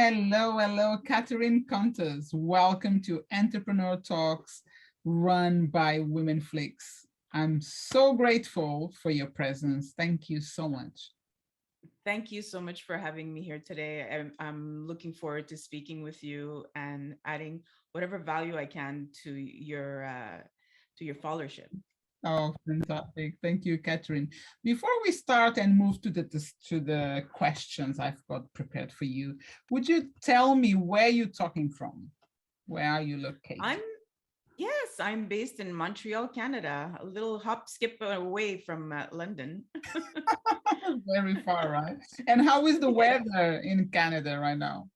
Hello, hello, Catherine Kontos. Welcome to Entrepreneur Talks run by Women Flix. I'm so grateful for your presence. Thank you so much. Thank you so much for having me here today. I'm looking forward to speaking with you and adding whatever value I can to your followership. Oh, fantastic. Thank you, Catherine. Before we start and move to the questions I've got prepared for you, would you tell me where you're talking from? Where are you located? I'm based in Montreal, Canada, a little hop skip away from London. Very far, right? And how is the Yeah. weather in Canada right now?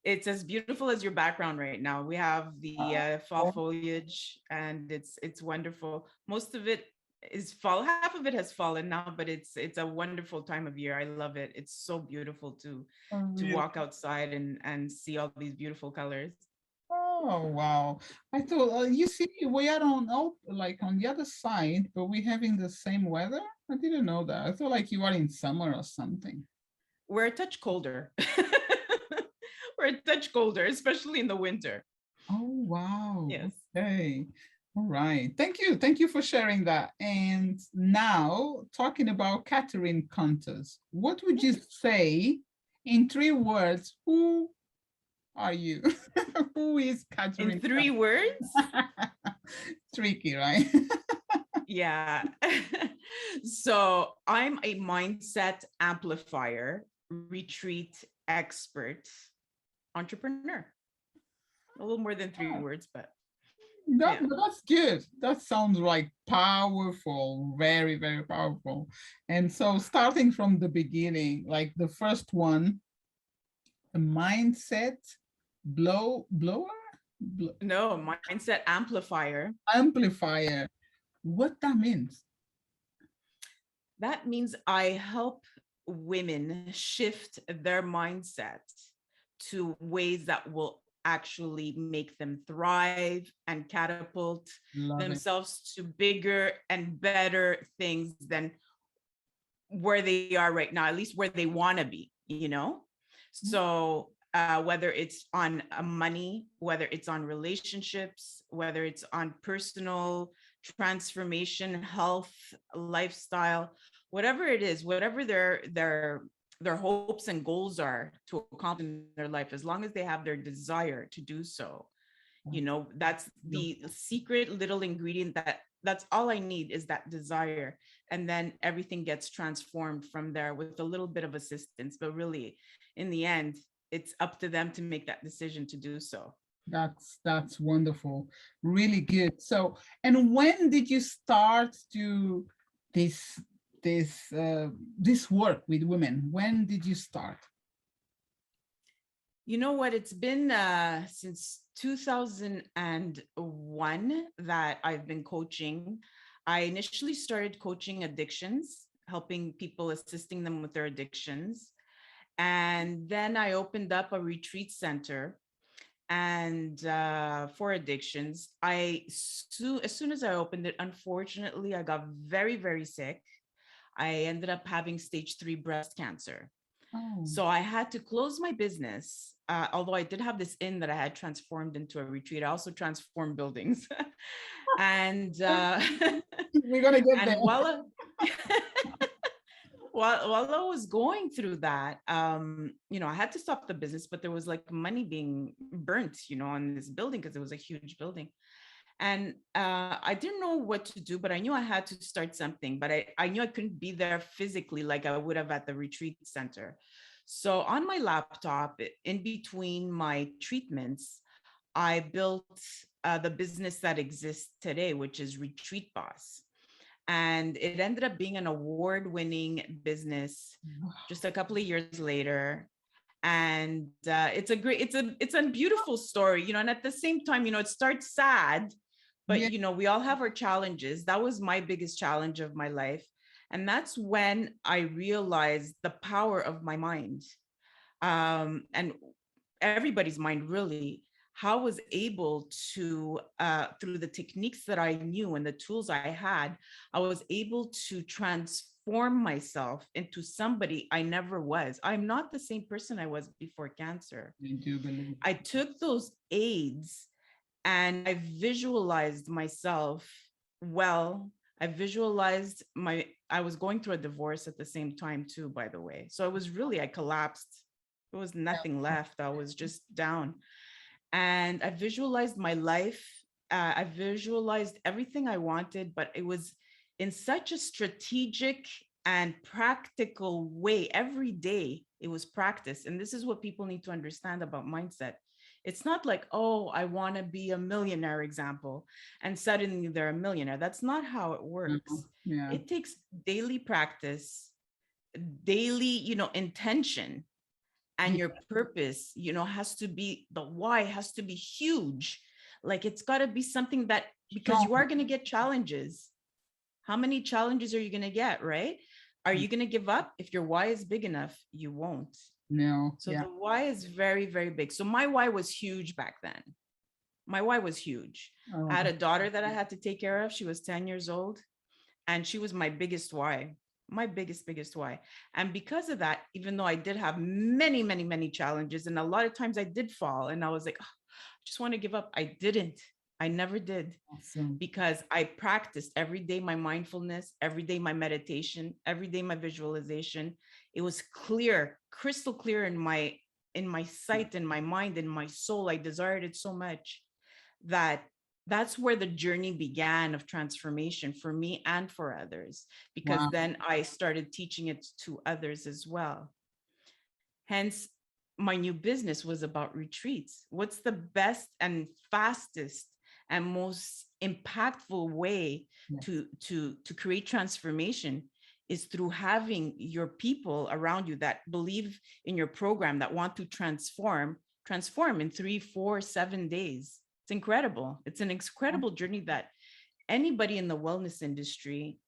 It's as beautiful as your background right now. We have the fall Oh, foliage, and it's wonderful. Most of it is fall. Half of it has fallen now, but it's a wonderful time of year. I love it. It's so beautiful to really? walk outside and see all these beautiful colors. Oh, wow. I thought, you see, we are like on the other side, but we're having the same weather. I didn't know that. I thought like you are in summer or something. We're a touch colder. We're a touch colder, especially in the winter. Oh, wow. Yes. Okay. All right. Thank you. Thank you for sharing that. And now talking about Catherine Contas, what would you say in 3 words? Who are you? Who is In Catherine? 3 words? Tricky, right? Yeah. So I'm a mindset amplifier, retreat expert, entrepreneur. A little more than 3 words, but yeah. That's good. That sounds like powerful, very, very powerful. And so starting from the beginning, like the first one, the mindset blower, No, mindset amplifier. amplifier. What that means? That means I help women shift their mindset to ways that will actually make them thrive and catapult Love it. themselves to bigger and better things than where they are right now, at least where they want to be, you know? So whether it's on money, whether it's on relationships, whether it's on personal transformation, health, lifestyle, whatever it is, whatever their hopes and goals are to accomplish in their life, as long as they have their desire to do so, that's the secret little ingredient that's all I need is that desire. And then everything gets transformed from there with a little bit of assistance. But really, in the end, it's up to them to make that decision to do so. That's wonderful. Really good. So, and when did you start to this this work with women? When did you start? You know what? It's been since 2001 that I've been coaching. I initially started coaching addictions, helping people, assisting them with their addictions. And then I opened up a retreat center and for addictions. As soon as I opened it, unfortunately, I got very, very sick. I ended up having stage 3 breast cancer. Oh, So I had to close my business. Although I did have this inn that I had transformed into a retreat, I also transformed buildings. And we're gonna get there. and while I was going through that, I had to stop the business, but there was like money being burnt, on this building because it was a huge building. And I didn't know what to do, but I knew I had to start something, but I knew I couldn't be there physically like I would have at the retreat center. So on my laptop, in between my treatments, I built the business that exists today, which is RetreatBoss. And it ended up being an award-winning business just a couple of years later. And it's a beautiful story, and at the same time, it starts sad, but Yeah. we all have our challenges. That was my biggest challenge of my life. And that's when I realized the power of my mind, and everybody's mind, really. How I was able to, through the techniques that I knew and the tools I had, I was able to transform transform myself into somebody I never was. I'm not the same person I was before cancer. I do believe. I took those aids and I visualized myself well. I visualized I was going through a divorce at the same time too, by the way. So it was really, I collapsed. There was nothing left. I was just down. And I visualized my life. I visualized everything I wanted, but it was in such a strategic and practical way. Every day it was practice. And this is what people need to understand about mindset. It's not like, oh, I want to be a millionaire, example, and suddenly they're a millionaire. That's not how it works. Yeah. It takes daily practice, daily, intention, and your purpose, has to be, the why has to be huge. Like it's got to be something that, because you are going to get challenges. How many challenges are you going to get, right? Are you going to give up? If your why is big enough, you won't. No. So the why is very, very big. So my why was huge back then. My why was huge. I had a daughter that I had to take care of. She was 10 years old. And she was my biggest why, my biggest why. And because of that, even though I did have many, many, many challenges, and a lot of times I did fall and I was like, oh, I just want to give up. I didn't. I never did. Awesome. Because I practiced every day my mindfulness, every day my meditation, every day my visualization. It was clear, crystal clear in my sight, in my mind, in my soul. I desired it so much that that's where the journey began of transformation for me and for others, because then I started teaching it to others as well. Hence, my new business was about retreats. What's the best and fastest and most impactful way to create transformation is through having your people around you that believe in your program, that want to transform in 3, 4, 7 days. It's incredible. It's an incredible journey that anybody in the wellness industry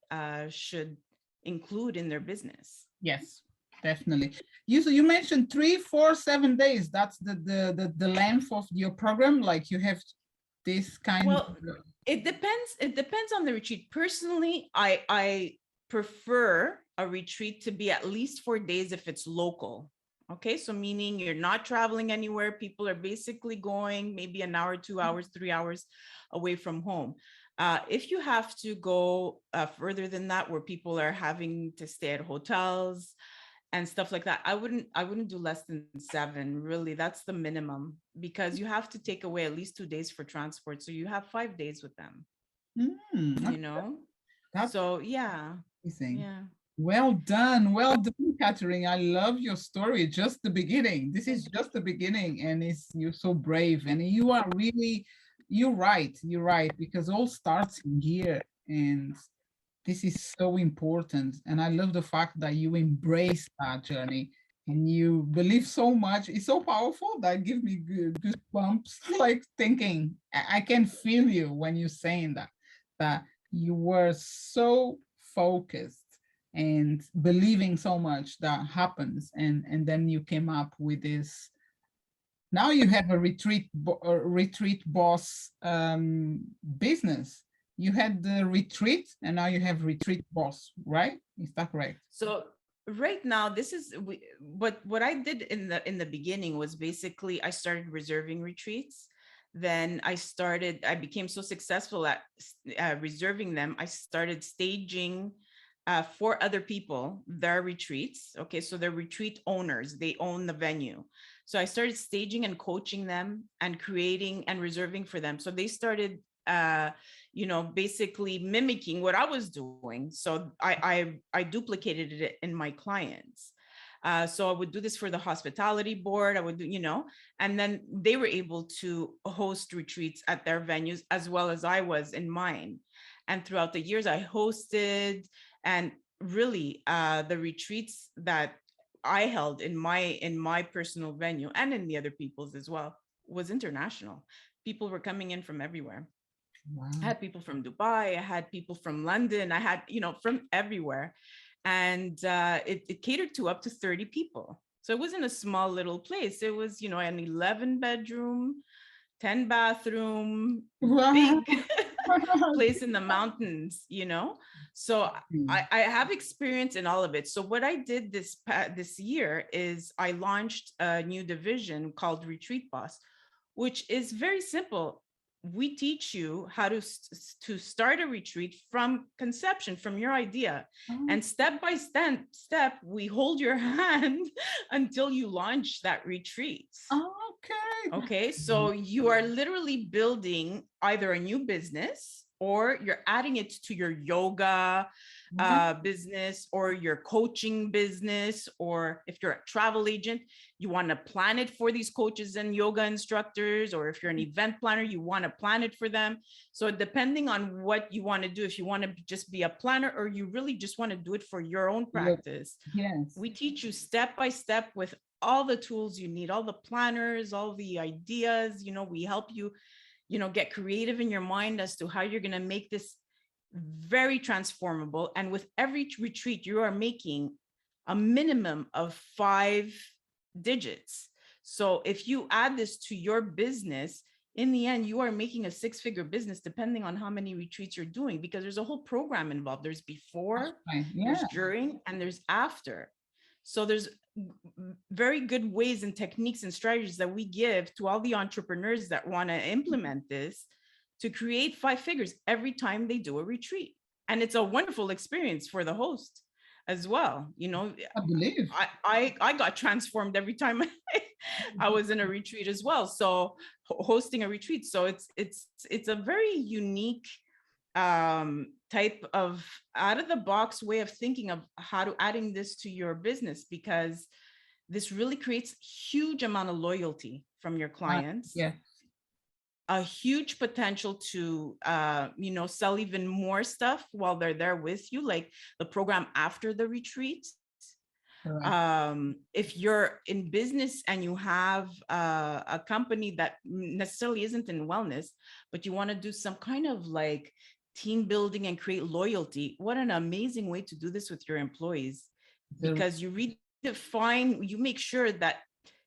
should include in their business. Yes, definitely. You mentioned 3, 4, 7 days. That's the length of your program. Like you have this kind. Well, it depends. It depends on the retreat. Personally, I prefer a retreat to be at least 4 days if it's local. Okay, so meaning you're not traveling anywhere. People are basically going maybe an hour, 2 hours, 3 hours away from home. If you have to go further than that, where people are having to stay at hotels and stuff like that, I wouldn't do less than 7. Really, that's the minimum, because you have to take away at least 2 days for transport. So you have 5 days with them. That's so yeah. amazing. Yeah. Well done, Catherine. I love your story. Just the beginning. This is just the beginning, and you're so brave, and you are really, you're right, because all starts in here, and this is so important. And I love the fact that you embrace that journey and you believe so much. It's so powerful that gives me goosebumps, like thinking, I can feel you when you're saying that you were so focused and believing so much that happens, and then you came up with this. Now you have a RetreatBoss business. You had the retreat and now you have RetreatBoss, right? Is that correct? So right now, this is what I did in the beginning was basically I started reserving retreats. Then I became so successful at reserving them. I started staging for other people their retreats. Okay, so they're retreat owners, they own the venue. So I started staging and coaching them and creating and reserving for them. So they started basically mimicking what I was doing. So I duplicated it in my clients. So I would do this for the hospitality board. I would do, and then they were able to host retreats at their venues as well as I was in mine. And throughout the years I hosted, and really the retreats that I held in my personal venue and in the other people's as well was international. People were coming in from everywhere. Wow. I had people from Dubai, I had people from London, I had, from everywhere. And it catered to up to 30 people. So it wasn't a small little place. It was, an 11 bedroom, 10 bathroom, wow. Big, place in the mountains, So I have experience in all of it. So what I did this year is I launched a new division called RetreatBoss, which is very simple. We teach you how to start a retreat from conception, from your idea. And step by step, we hold your hand until you launch that retreat. Okay. Okay, so you are literally building either a new business or you're adding it to your yoga business or your coaching business, or if you're a travel agent, you want to plan it for these coaches and yoga instructors, or if you're an event planner, you want to plan it for them. So depending on what you want to do, if you want to just be a planner or you really just want to do it for your own practice, yes, we teach you step by step with all the tools you need, all the planners, all the ideas. We help you, get creative in your mind as to how you're going to make this very transformable. And with every retreat, you are making a minimum of 5 digits. So if you add this to your business, in the end, you are making a 6-figure business, depending on how many retreats you're doing, because there's a whole program involved. There's before, there's during, and there's after. So there's very good ways and techniques and strategies that we give to all the entrepreneurs that want to implement this to create 5 figures every time they do a retreat. And it's a wonderful experience for the host as well. I believe. I got transformed every time I was in a retreat as well. So hosting a retreat. So it's a very unique type of out of the box way of thinking of how to adding this to your business, because this really creates huge amount of loyalty from your clients. Yeah. A huge potential to sell even more stuff while they're there with you, like the program after the retreat. If you're in business and you have a company that necessarily isn't in wellness, but you want to do some kind of like team building and create loyalty, what an amazing way to do this with your employees, because you redefine, you make sure that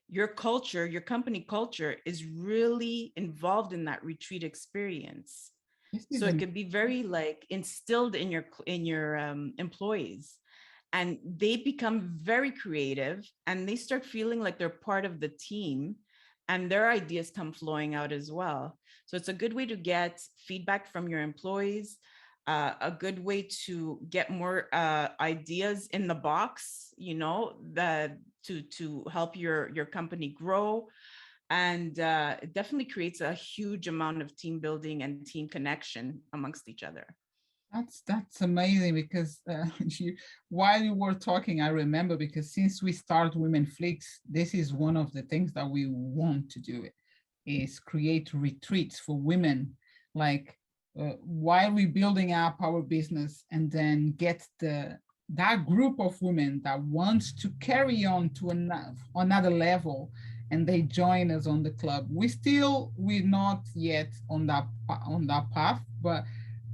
your culture, your company culture is really involved in that retreat experience. So it could be very like instilled in your employees, and they become very creative and they start feeling like they're part of the team, and their ideas come flowing out as well. So it's a good way to get feedback from your employees, a good way to get more ideas in the box, that to help your company grow. And it definitely creates a huge amount of team building and team connection amongst each other. That's amazing, because while you were talking, I remember, because since we start Women Flix, this is one of the things that we want to do, is create retreats for women, like while we're building up our business, and then get that group of women that wants to carry on to another level, and they join us on the club. We're not yet on that path, but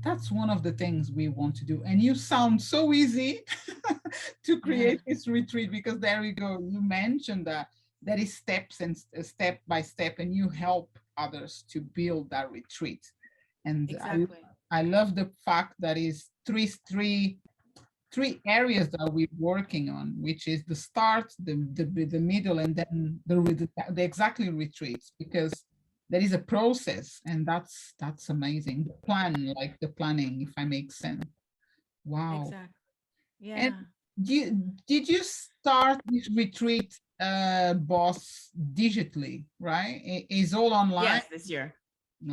that's one of the things we want to do. And you sound so easy to create this retreat, because there we go. You mentioned that there is steps and step by step, and you help others to build that retreat. And exactly. I love the fact that is three areas that we're working on, which is the start, the middle, and then the exactly retreats, because there is a process, and that's amazing. The plan, like the planning, if I make sense. Wow. Exactly. Yeah. And did you start this retreat boss digitally, right? Is all online? Yes, this year.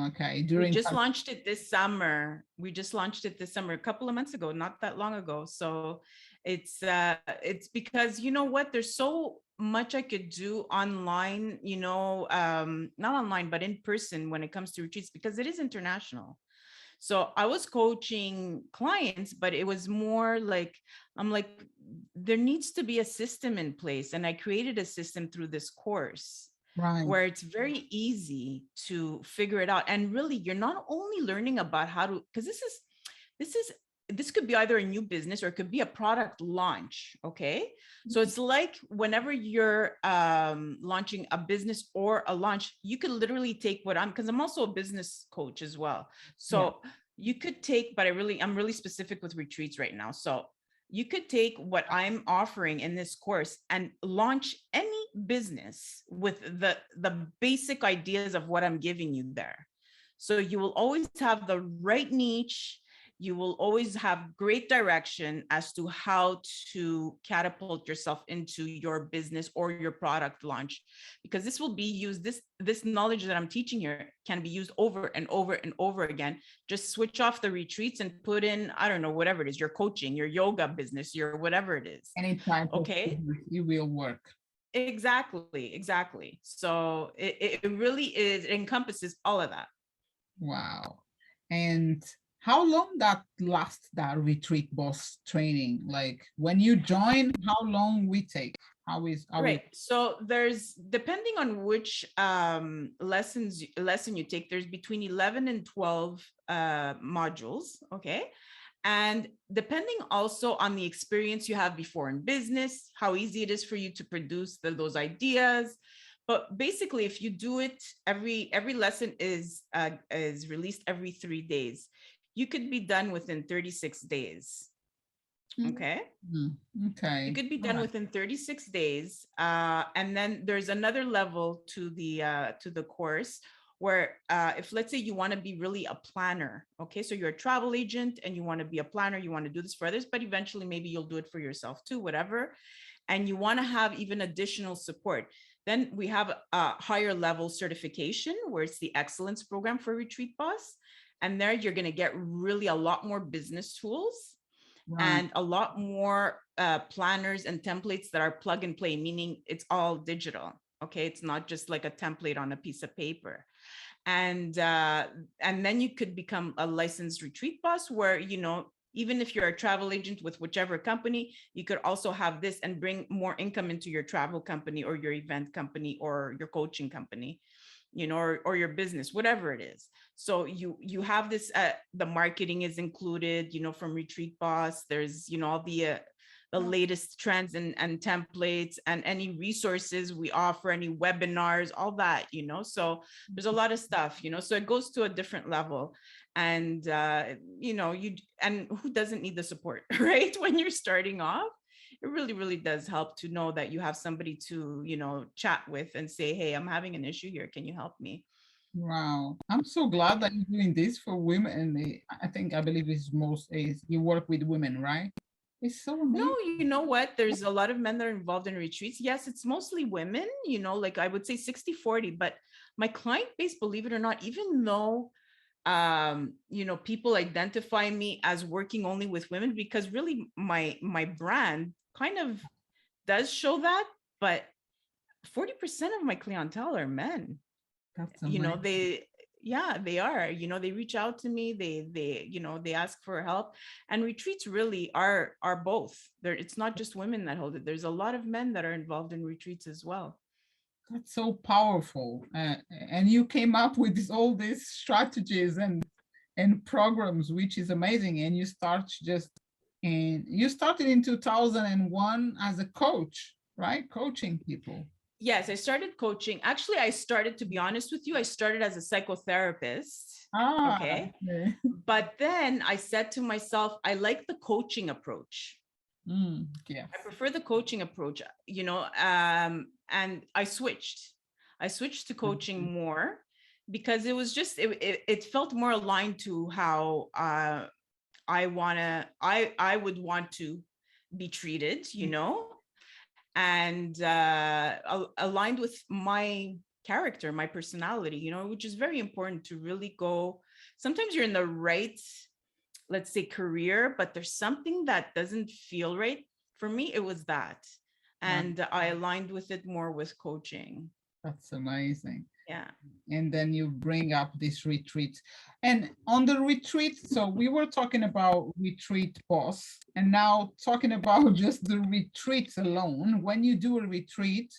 Okay. We just launched it this summer. A couple of months ago, not that long ago. So it's because, you know what, there's so much I could do online, not online, but in person when it comes to retreats, because it is international. So I was coaching clients, but it was more like, I'm like, there needs to be a system in place. And I created a system through this course. Right. Where it's very easy to figure it out. And really, you're not only learning about how to, because this is this could be either a new business or it could be a product launch. Okay. So it's like whenever you're launching a business or a launch, you could literally take what because I'm also a business coach as well. So you could take, but I'm really specific with retreats right now. So you could take what I'm offering in this course and launch any business with the basic ideas of what I'm giving you there. So you will always have the right niche. You will always have great direction as to how to catapult yourself into your business or your product launch, because this will be used, this knowledge that I'm teaching here can be used over and over and over again. Just switch off the retreats and put in, I don't know, whatever it is, your coaching, your yoga business, your whatever it is. Any type of okay business, it will work. Exactly. So it really is, it encompasses all of that. Wow. And how long that RetreatBoss training? Like when you join, how long we take? Right. So there's, depending on which lesson you take, there's between 11 and 12 modules. Okay. And depending also on the experience you have before in business, how easy it is for you to produce those ideas. But basically, if you do it, every lesson is released every 3 days. You could be done within 36 days. Okay. Okay. You could be done within 36 days. And then there's another level to the course where if let's say you want to be really a planner, okay, so you're a travel agent and you want to be a planner, you want to do this for others, but eventually maybe you'll do it for yourself too, whatever, and you want to have even additional support, then we have a higher level certification where it's the excellence program for RetreatBoss, and there you're going to get really a lot more business tools. Right. And a lot more planners and templates that are plug and play, meaning it's all digital. Okay, it's not just like a template on a piece of paper. And then you could become a licensed RetreatBoss, where, you know, even if you're a travel agent with whichever company, you could also have this and bring more income into your travel company or your event company or your coaching company, you know, or your business, whatever it is. So you have this, the marketing is included, you know, from RetreatBoss. There's, you know, all the latest trends and templates and any resources we offer, any webinars, all that, you know. So there's a lot of stuff, you know, so it goes to a different level. And, you know, and who doesn't need the support, right? When you're starting off, it really, really does help to know that you have somebody to, you know, chat with and say, hey, I'm having an issue here. Can you help me? Wow. I'm so glad that you're doing this for women. And I believe it's you work with women, right? It's so amazing. No, you know what? There's a lot of men that are involved in retreats. Yes, it's mostly women, you know, like I would say 60-40, but my client base, believe it or not, even though, you know, people identify me as working only with women, because really my brand kind of does show that, but 40% of my clientele are men. That's you know, they are, you know, they reach out to me, they you know, they ask for help. And retreats really are both there. It's not just women that hold it. There's a lot of men that are involved in retreats as well. That's so powerful. And you came up with all these strategies and programs, which is amazing. And you started in 2001 as a coach, right? Coaching people. Yes, I started coaching. Actually, to be honest with you, I started as a psychotherapist. Okay. But then I said to myself, I like the coaching approach. Yeah. I prefer the coaching approach, you know, and I switched to coaching more because it was just, it felt more aligned to how I would want to be treated, you know, and aligned with my character, my personality, you know, which is very important to really go. Sometimes you're in the right, let's say, career, but there's something that doesn't feel right. For me, it was that. And I aligned with it more with coaching. That's amazing. Yeah. And then you bring up this retreat. And on the retreat, so we were talking about RetreatBoss, and now talking about just the retreats alone. When you do a retreat,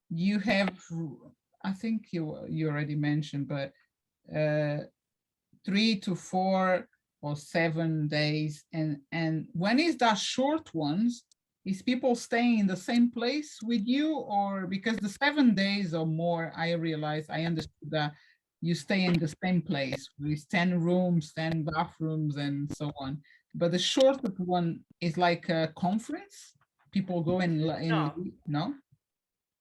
you have, I think you already mentioned, but 3 to 4 or 7 days? And when is that short ones, is people staying in the same place with you? Or because the 7 days or more, I realize, I understood that you stay in the same place with 10 rooms, 10 bathrooms, and so on. But the shortest one is like a conference. People go in, No, no?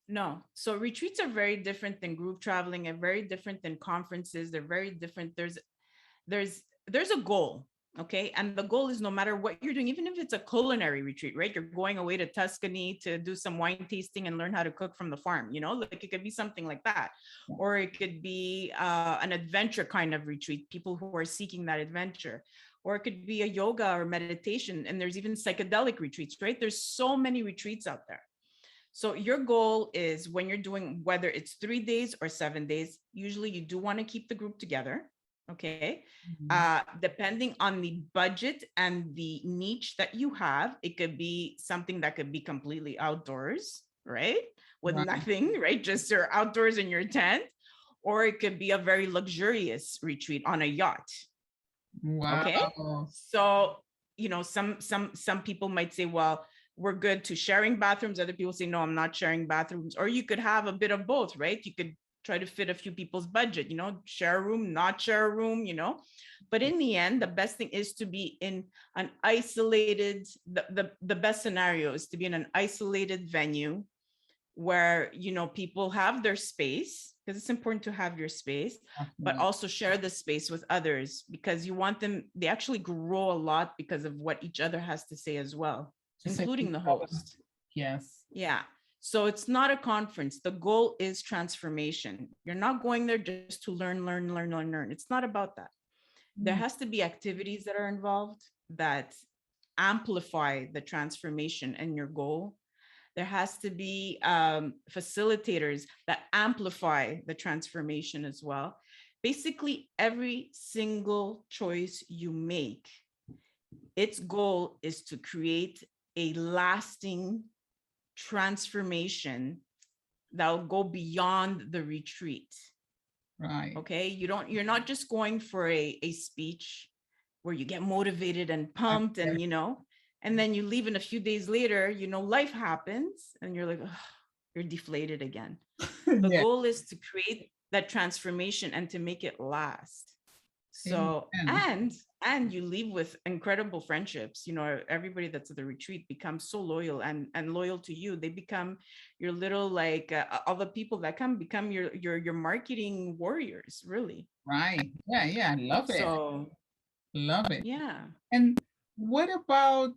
no. So retreats are very different than group traveling and very different than conferences. They're very different. There's a goal, okay? And the goal is no matter what you're doing, even if it's a culinary retreat, right? You're going away to Tuscany to do some wine tasting and learn how to cook from the farm, like it could be something like that. Or it could be an adventure kind of retreat, people who are seeking that adventure. Or it could be a yoga or meditation. And there's even psychedelic retreats, right? There's so many retreats out there. So your goal is when you're doing, whether it's 3 days or 7 days, usually you do want to keep the group together. Okay. Mhm. Depending on the budget and the niche that you have, it could be something that could be completely outdoors, right? With Right. nothing, right? Just you're outdoors in your tent. Or it could be a very luxurious retreat on a yacht. Okay. Wow. So, some people might say, well, we're good to sharing bathrooms. Other people say, no, I'm not sharing bathrooms. Or you could have a bit of both, right? You could try to fit a few people's budget, share a room, not share a room. But in the end, the best thing is to be in an isolated, the best scenario is to be in an isolated venue where people have their space, because it's important to have your space, but Definitely. also share the space with others, because you want them, they actually grow a lot because of what each other has to say as well, To say including the host. yes. Yeah. So it's not a conference. The goal is transformation. You're not going there just to learn. It's not about that. There Mm. has to be activities that are involved that amplify the transformation and your goal. There has to be facilitators that amplify the transformation as well. Basically, every single choice you make, its goal is to create a lasting transformation that will go beyond the retreat. Right. Okay, you're not just going for a speech where you get motivated and Right. pumped Yeah. and then you leave, and a few days later, life happens and you're like, "Ugh," you're deflated again. The Yeah. goal is to create that transformation and to make it last. So, Amen. and you leave with incredible friendships. Everybody that's at the retreat becomes so loyal and loyal to you. They become your little, like, all the people that come become your marketing warriors, really. Right. Yeah. Yeah. Love it. So, Love it. yeah. And what about,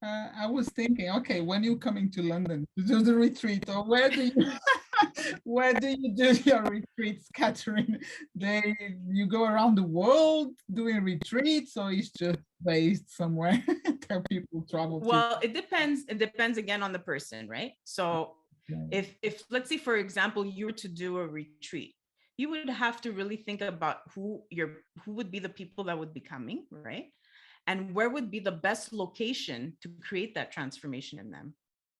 I was thinking, okay, when you coming to London to do the retreat, or where do you where do you do your retreats, Catherine? You go around the world doing retreats, or it's just based somewhere that people travel to? Well, it depends. It depends again on the person, right? So Okay. if let's say, for example, you were to do a retreat, you would have to really think about who would be the people that would be coming, right? And where would be the best location to create that transformation in them,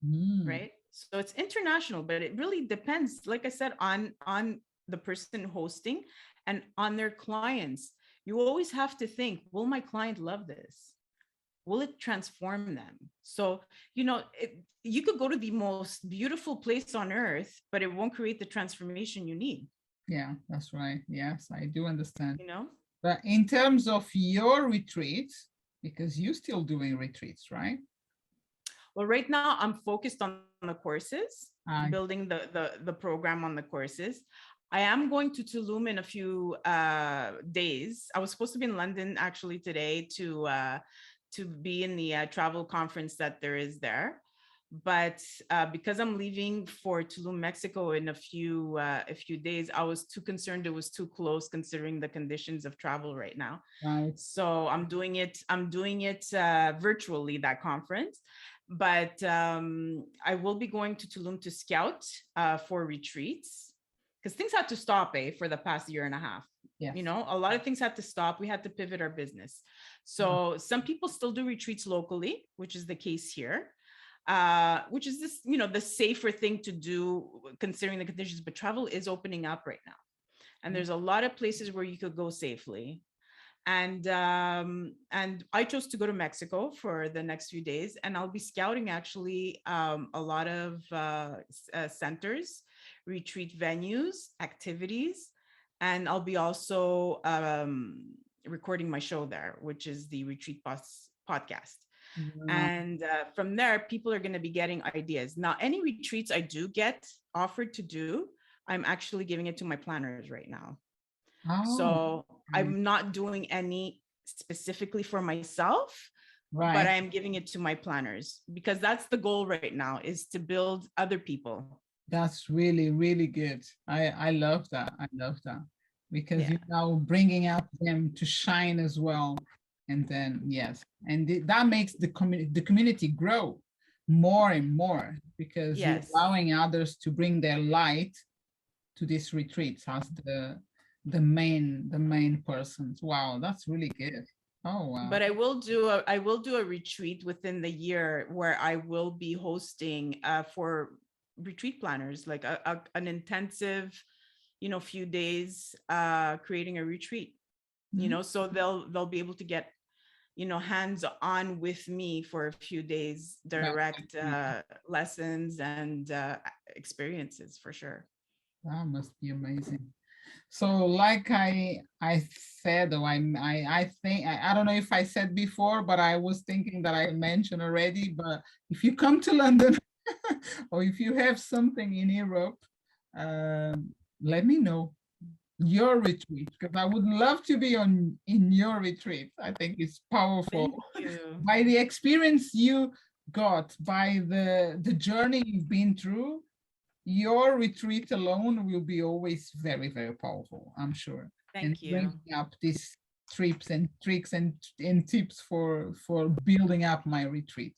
Mm, right? So it's international, but it really depends, like I said, on the person hosting and on their clients. You always have to think, will my client love this? Will it transform them? So, you could go to the most beautiful place on earth, but it won't create the transformation you need, yeah, that's right. Yes, I do understand. you know? But in terms of your retreats, because you're still doing retreats, right? Well, right now I'm focused on the courses, I building the program on the courses. I am going to Tulum in a few days. I was supposed to be in London actually today to be in the travel conference that there is there. But because I'm leaving for Tulum, Mexico in a few days, I was too concerned it was too close considering the conditions of travel right now. right. So I'm doing it virtually, that conference. But I will be going to Tulum to scout for retreats, because things had to stop, for the past year and a half. Yes. A lot of things had to stop. We had to pivot our business. So some people still do retreats locally, which is the case here, which is this, the safer thing to do considering the conditions. But travel is opening up right now. And there's a lot of places where you could go safely. And I chose to go to Mexico for the next few days, and I'll be scouting actually a lot of centers, retreat venues, activities, and I'll be also recording my show there, which is the Retreat Boss podcast. Wow. And from there, people are going to be getting ideas. Now, any retreats I do get offered to do, I'm actually giving it to my planners right now. Oh, So okay. I'm not doing any specifically for myself, but Right. I am giving it to my planners because that's the goal right now, is to build other people. That's really, really good. I love that. I love that because Yeah. you're now bringing up them to shine as well. And then, yes, and that makes the community grow more and more because you're Yes. allowing others to bring their light to these retreats as the main persons. Wow, that's really good. Oh, wow. But I will do a retreat within the year where I will be hosting for retreat planners, like an intensive, few days creating a retreat, Mm, so they'll be able to get, hands on with me for a few days, that, direct lessons and experiences for sure. that must be amazing. So, like I said, or I think I don't know if I said before, but I was thinking that I mentioned already. But if you come to London, or if you have something in Europe, let me know your retreat because I would love to be on in your retreat. I think it's powerful Thank you. by the experience you got, by the journey you've been through. Your retreat alone will be always very, very powerful, I'm sure. And Thank you. bringing up these trips and tricks and tips for building up my retreat.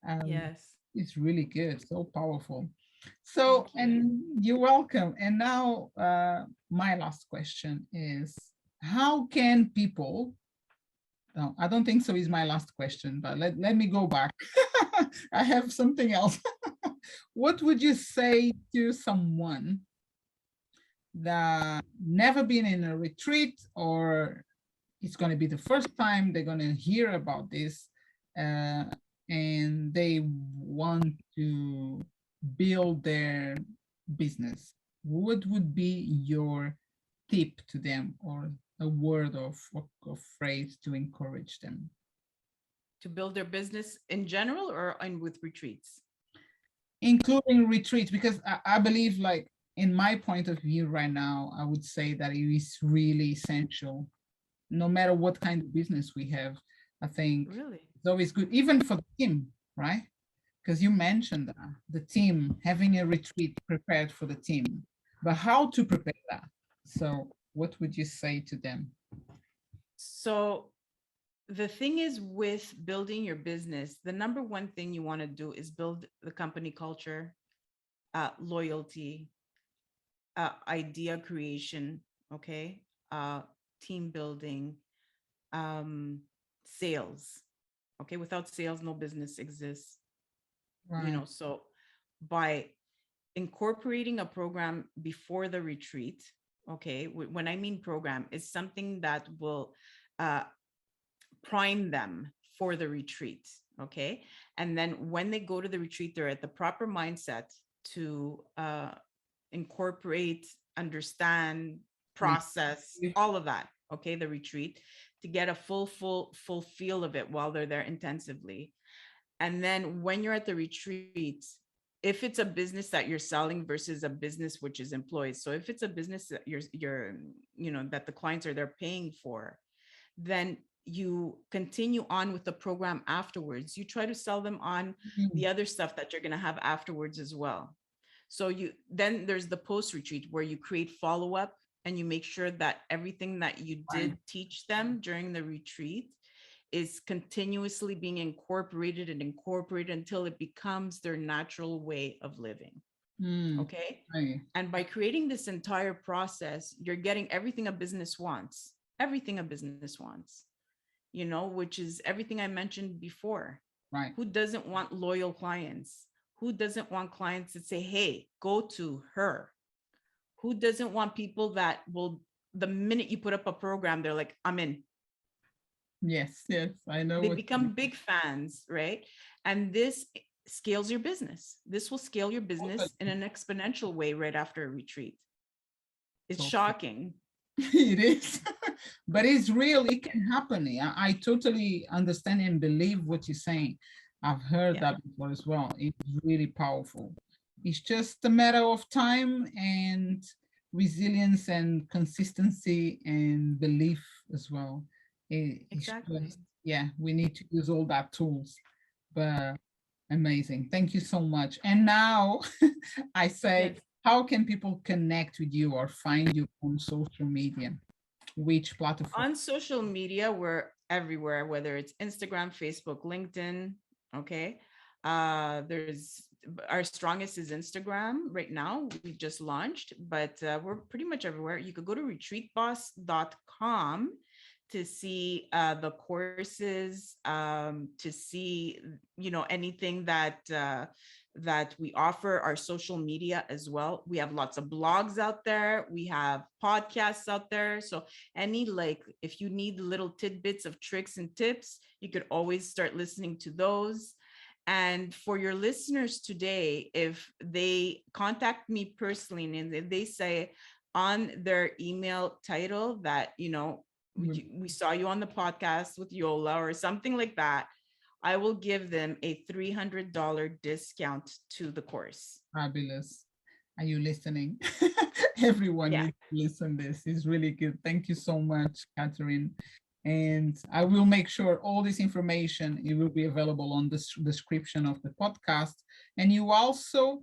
Um, Yes. it's really good, so powerful. So, Thank you. and you're welcome. And now, my last question is, how can people, no, I don't think so is my last question, but let me go back. I have something else. What would you say to someone that never been in a retreat, or it's going to be the first time they're going to hear about this, uh, and they want to build their business? What would be your tip to them, or a word of phrase to encourage them? To build their business in general or in with retreats? Including retreats, because I believe, like, in my point of view right now, I would say that it is really essential, no matter what kind of business we have. I think Really? it's always good, even for the team, right? Because you mentioned that the team having a retreat prepared for the team, but how to prepare that? So, what would you say to them? So the thing is, with building your business, the number one thing you want to do is build the company culture, loyalty, idea creation, okay, team building, um, sales. Okay, without sales, no business exists. Right. So by incorporating a program before the retreat, okay, when I mean program, is something that will uh, prime them for the retreat, okay, and then when they go to the retreat, they're at the proper mindset to incorporate, understand, process, all of that, okay, the retreat, to get a full feel of it while they're there intensively. And then when you're at the retreat, if it's a business that you're selling versus a business which is employed, so if it's a business that you're that the clients are there paying for, then you continue on with the program afterwards. You try to sell them on Mhm. the other stuff that you're going to have afterwards as well. So then there's the post retreat where you create follow up and you make sure that everything that you Right. did teach them during the retreat is continuously being incorporated and incorporated until it becomes their natural way of living. Mm, Okay. right. And by creating this entire process, you're getting everything a business wants, everything a business wants, which is everything I mentioned before. Right. Who doesn't want loyal clients? Who doesn't want clients that say, hey, go to her? Who doesn't want people that will, the minute you put up a program, they're like, I'm in. Yes, yes, I know They what you become big fans, right? And this scales your business. This will scale your business in mean. an exponential way right after a retreat. It's Totally. shocking. It is, but it's real. It can happen. I totally understand and believe what you're saying. I've heard Yeah, that before as well. It's really powerful. It's just a matter of time and resilience and consistency and belief as well. It's exactly. just, yeah, we need to use all that tools. But amazing. Thank you so much. And now I say, Yes. how can people connect with you or find you on social media? Which platform? On social media, we're everywhere, whether it's Instagram, Facebook, LinkedIn. Okay. There's our strongest is Instagram right now. We just launched, but we're pretty much everywhere. You could go to retreatboss.com to see the courses, to see, anything that we offer, our social media as well. We have lots of blogs out there. We have podcasts out there. So any, like, if you need little tidbits of tricks and tips, you could always start listening to those. And for your listeners today, if they contact me personally and if they say on their email title that, we saw you on the podcast with Yola or something like that, I will give them a $300 discount to the course. Fabulous. Are you listening? Everyone Yeah. needs to listen this. It's really good. Thank you so much, Catherine. And I will make sure all this information, it will be available on the description of the podcast. And you also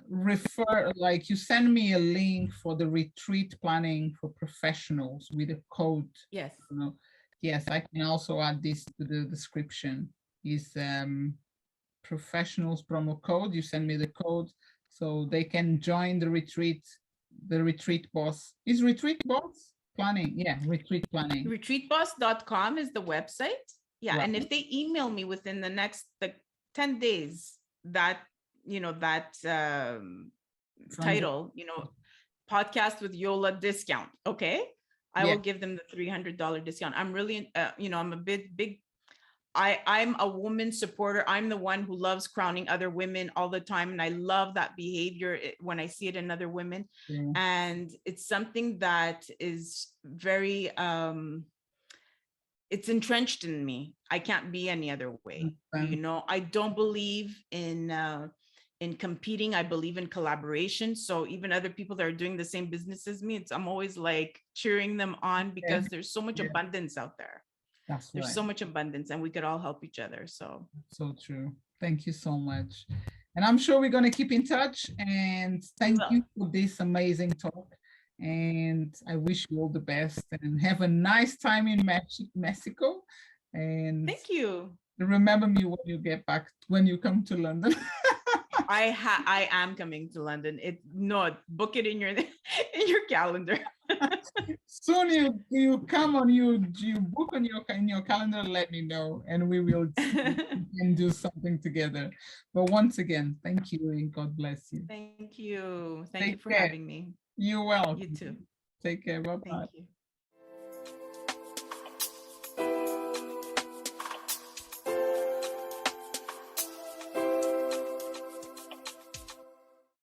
refer, like you send me a link for the retreat planning for professionals with a code. Yes. You know. Yes, I can also add this to the description. Is professionals promo code. You send me the code so they can join the retreat boss. Is retreat boss planning? Yeah, retreat planning. RetreatBoss.com is the website. Yeah. Right. And if they email me within the next 10 days, that, that From the, title, podcast with Yola discount. Okay. I yeah, will give them the $300 discount. I'm really, I'm a big, I'm a woman supporter. I'm the one who loves crowning other women all the time. And I love that behavior when I see it in other women. yeah. And it's something that is very, it's entrenched in me. I can't be any other way. I don't believe in competing. I believe in collaboration. So even other people that are doing the same business as me, I'm always like cheering them on Yeah, because there's so much yeah, abundance out there. that's There's right. so much abundance and we could all help each other. So So true. Thank you so much. And I'm sure we're going to keep in touch. And we thank will. you for this amazing talk. And I wish you all the best and have a nice time in Mexico. And Thank you. remember me when you get back, when you come to London. I am coming to London. Book it in your in your calendar. Soon you come on, you book on in your calendar, let me know, and we will see if we can do something together. But once again, thank you and God bless you. Thank you. Thank you Take for care. having me. You're You welcome. too. Take care. Bye Thank bye. you.